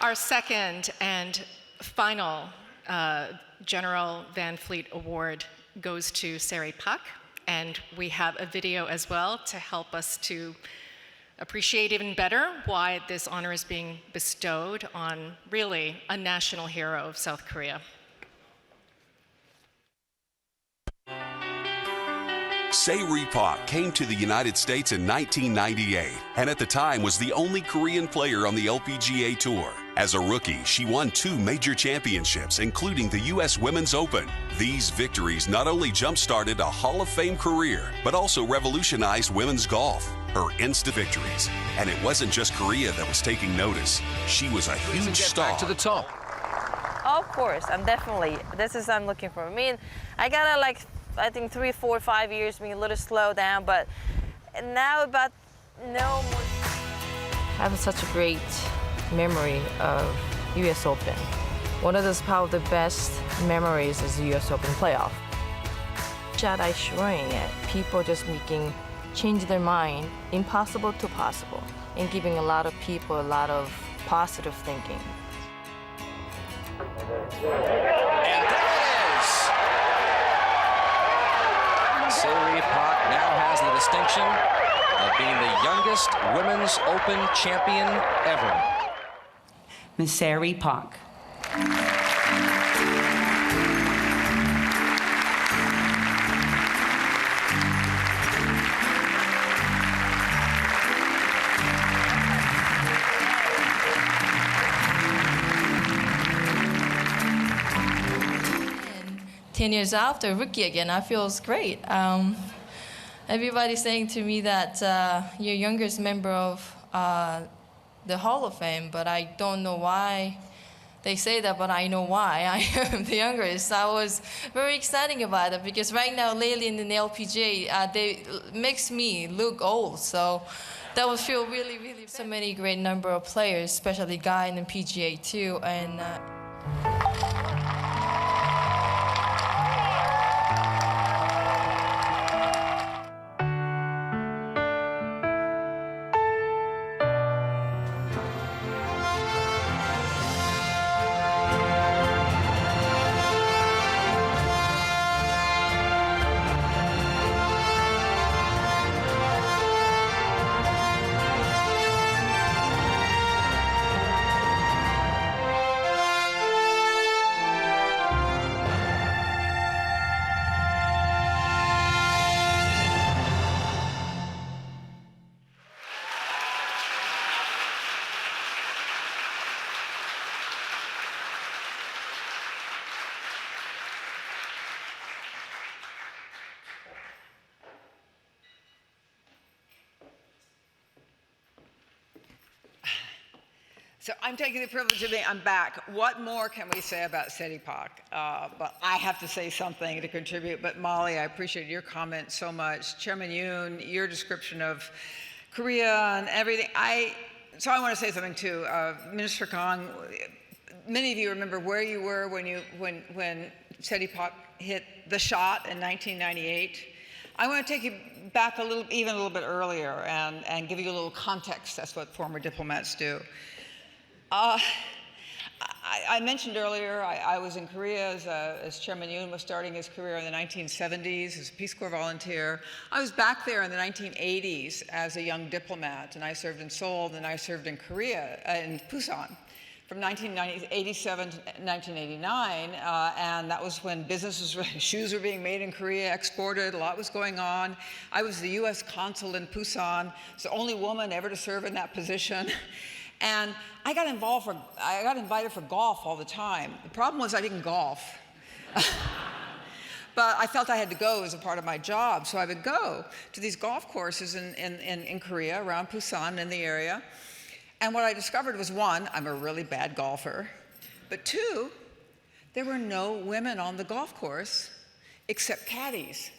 Our second and final General Van Fleet Award goes to Seri Pak, and we have a video as well to help us to appreciate even better why this honor is being bestowed on really a national hero of South Korea. Seri Pak came to the United States in 1998 and at the time was the only Korean player on the LPGA Tour. As a rookie, she won 2 major championships, including the U.S. Women's Open. These victories not only jump-started a Hall of Fame career, but also revolutionized women's golf. Her instant victories. And it wasn't just Korea that was taking notice. She was a huge star. Back to the top. Of course, I'm definitely. This is what I'm looking for. I mean, I gotta I think 3, 4, 5 years being a little slow down, but now about no more. I have such a great memory of U.S. Open. One of those probably the best memories is the U.S. Open playoff. Shot I showing it, people just change their mind, impossible to possible, and giving a lot of people a lot of positive thinking. And there it is! Seri Pak now has the distinction of being the youngest Women's Open champion ever. Ms. Seri Pak. 10 years after, rookie again, I feel it's great. Everybody's saying to me that you're youngest member of the Hall of Fame, but I don't know why they say that, but I know why. I am the youngest. I was very excited about it because right now, lately in the LPGA, they makes me look old. So that would feel really, really, so many great number of players, especially guy in the PGA too. And So I'm taking the privilege of being, I'm back. What more can we say about Seri Pak? But I have to say something to contribute. But Molly, I appreciate your comment so much. Chairman Yoon, your description of Korea and everything. So I want to say something too. Minister Kang, many of you remember where you were when Seri Pak hit the shot in 1998. I want to take you back even a little bit earlier and give you a little context. That's what former diplomats do. I mentioned earlier, I was in Korea as Chairman Yoon was starting his career in the 1970s as a Peace Corps volunteer. I was back there in the 1980s as a young diplomat, and I served in Seoul, and I served in Korea, in Busan, from 1987 to 1989, and that was when shoes were being made in Korea, exported, a lot was going on. I was the U.S. consul in Busan, was the only woman ever to serve in that position. And I got invited for golf all the time. The problem was I didn't golf. But I felt I had to go as a part of my job, so I would go to these golf courses in Korea, around Busan, in the area. And what I discovered was, one, I'm a really bad golfer, but two, there were no women on the golf course except caddies.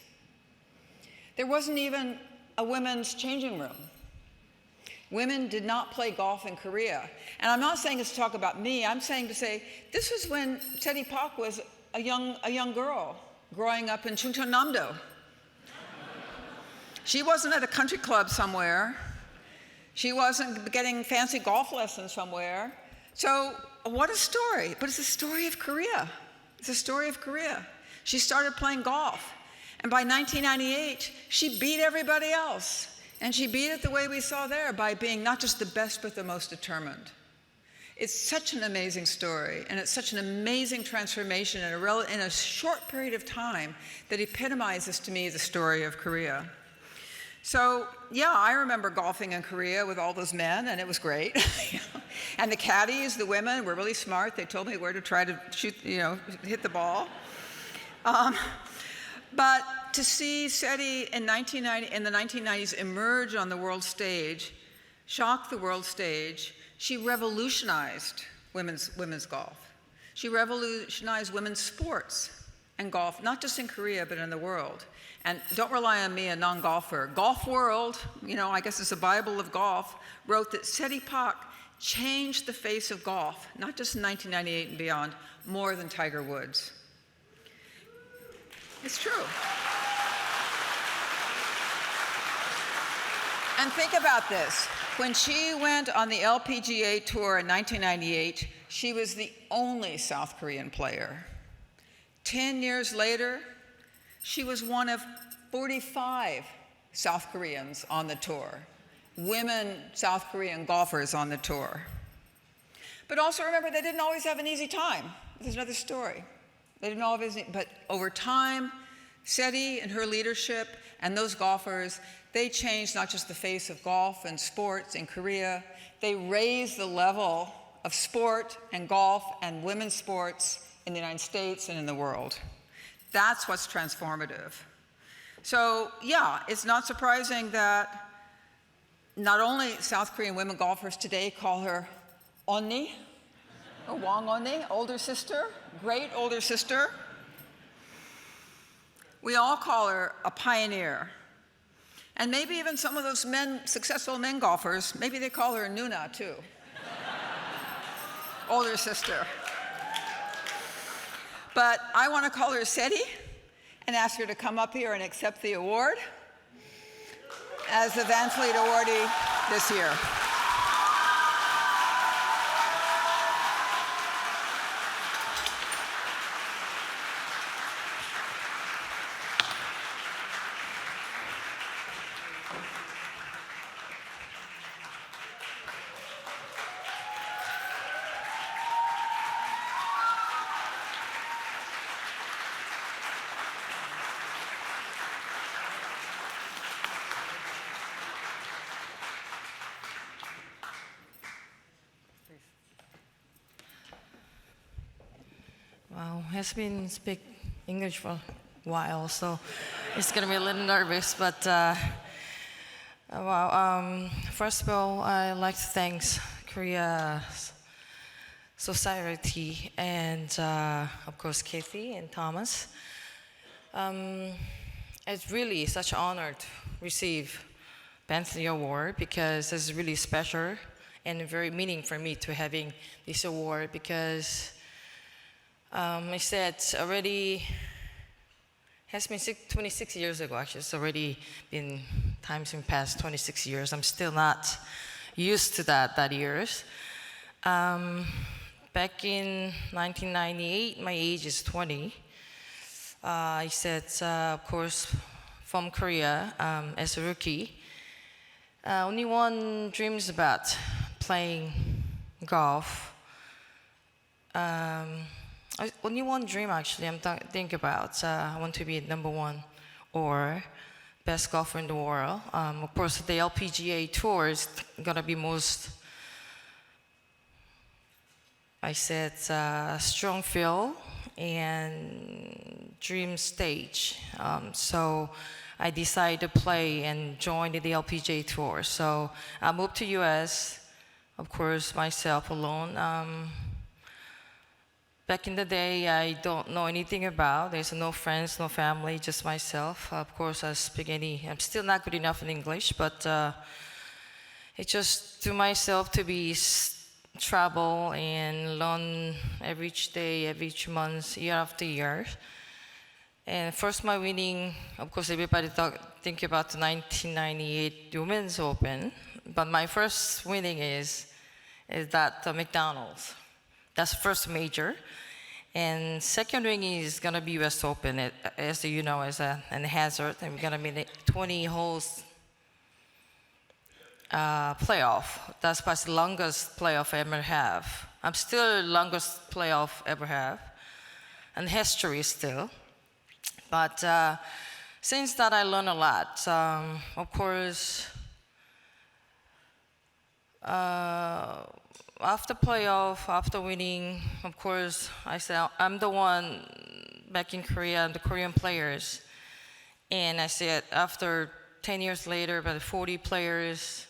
There wasn't even a women's changing room. Women did not play golf in Korea. And I'm not saying this to talk about me, I'm saying to say, this was when Seri Pak was a young girl growing up in Chungcheonnam-do. She wasn't at a country club somewhere. She wasn't getting fancy golf lessons somewhere. So what a story, but it's a story of Korea. It's a story of Korea. She started playing golf, and by 1998, she beat everybody else. And she beat it the way we saw there, by being not just the best, but the most determined. It's such an amazing story, and it's such an amazing transformation in a short period of time that epitomizes to me the story of Korea. So, yeah, I remember golfing in Korea with all those men, and it was great. And the caddies, the women, were really smart. They told me where to try to shoot, hit the ball. But to see Seri in the 1990s emerge on the world stage, shock the world stage, she revolutionized women's golf. She revolutionized women's sports and golf, not just in Korea, but in the world. And don't rely on me, a non-golfer. Golf World, I guess it's the Bible of golf, wrote that Seri Pak changed the face of golf, not just in 1998 and beyond, more than Tiger Woods. It's true. And think about this. When she went on the LPGA Tour in 1998, she was the only South Korean player. 10 years later, she was one of 45 South Koreans on the tour, women South Korean golfers on the tour. But also remember, they didn't always have an easy time. There's another story. They didn't always, but over time, Seri and her leadership and those golfers, they changed not just the face of golf and sports in Korea, they raised the level of sport and golf and women's sports in the United States and in the world. That's what's transformative. So yeah, it's not surprising that not only South Korean women golfers today call her Onni, or Wang Onni, older sister, great older sister. We all call her a pioneer. And maybe even some of those successful men golfers, maybe they call her Nuna too. Older sister. But I want to call her Seri and ask her to come up here and accept the award as the Van Fleet awardee this year. Wow, has been speak English for a while, so it's gonna be a little nervous. But first of all, I'd like to thank Korea's society and of course Kathy and Thomas. It's really such an honor to receive Bentley Award because it's really special and very meaningful for me to having this award because I said already has been 26 years ago. Actually, it's already been times in past 26 years. I'm still not used to that years. Back in 1998, my age is 20. I said, of course, from Korea as a rookie. Only one dreams about playing golf. Only one dream actually I'm thinking about. I want to be #1 or best golfer in the world. Of course, the LPGA Tour is gonna be most, I said, strong feel and dream stage. So I decided to play and join the LPGA Tour. So I moved to US, of course, myself alone. Back in the day, I don't know anything about. There's no friends, no family, just myself. Of course, I'm still not good enough in English, but it's just to myself to be travel and learn every day, every month, year after year. And first, my winning, of course, everybody think about the 1998 Women's Open, but my first winning is is that McDonald's. That's first major. And second ring is gonna be US Open, as you know, as an hazard, and we're gonna be the 20 holes playoff. That's probably the longest playoff I ever have. I'm still the longest playoff ever have, and history still. But since that, I learned a lot. Of course, after playoff, after winning, of course, I said, I'm the one back in Korea, the Korean players. And I said, after 10 years later, about 40 players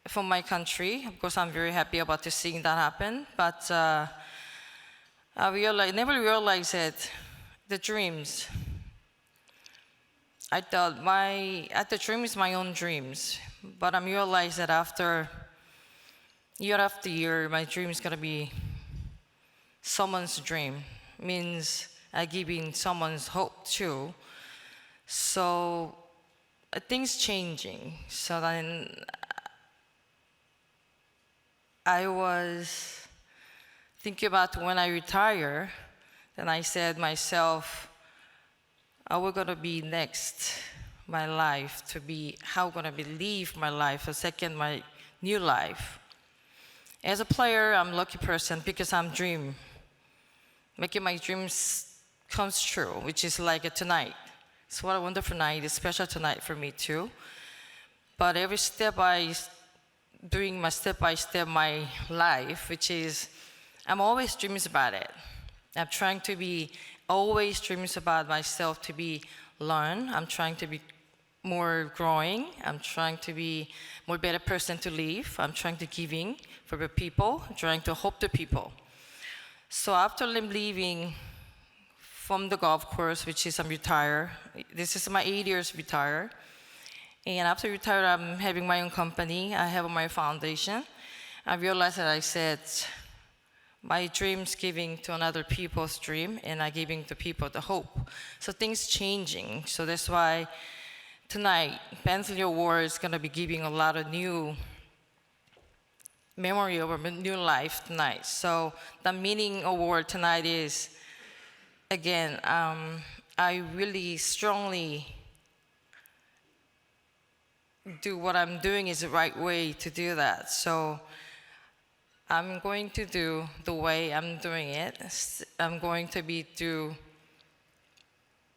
from my country, of course, I'm very happy about seeing that happen. But I never realized that the dreams. I thought the dream is my own dreams. But I realized that after year, my dream is gonna be someone's dream. Means I giving someone's hope too. So things changing. So then I was thinking about when I retire. Then I said myself, how we're gonna be next, my life to be, how gonna be live my life, a second my new life. As a player, I'm a lucky person because I'm making my dreams comes true, which is like tonight. It's what a wonderful night, it's a special tonight for me too. But every step doing my step-by-step my life, which is, I'm always dreaming about it. I'm trying to be, always dreams about myself to be learn. I'm trying to be more growing. I'm trying to be more better person to live. I'm trying to giving for the people, trying to help the people. So after leaving from the golf course, which is I'm retired, this is my 8 years retire. And after retire, I'm having my own company. I have my foundation. I realized that I said, my dream's giving to another people's dream, and I giving to people the hope. So things changing. So that's why tonight, Bentley Award is gonna be giving a lot of new memory of a new life tonight. So the meaning award tonight is, again, I really strongly do what I'm doing is the right way to do that. So I'm going to do the way I'm doing it. I'm going to be to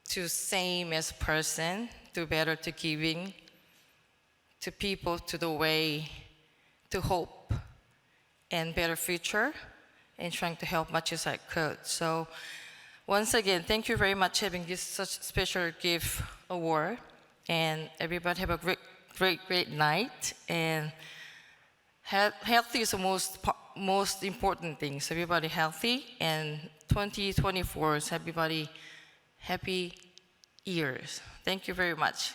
same as person, do better to giving to people, to the way to hope and better future, and trying to help much as I could. So once again, thank you very much having this such special gift award, and everybody have a great night. And healthy is the most important thing. So everybody healthy, and 2024 is everybody happy years. Thank you very much.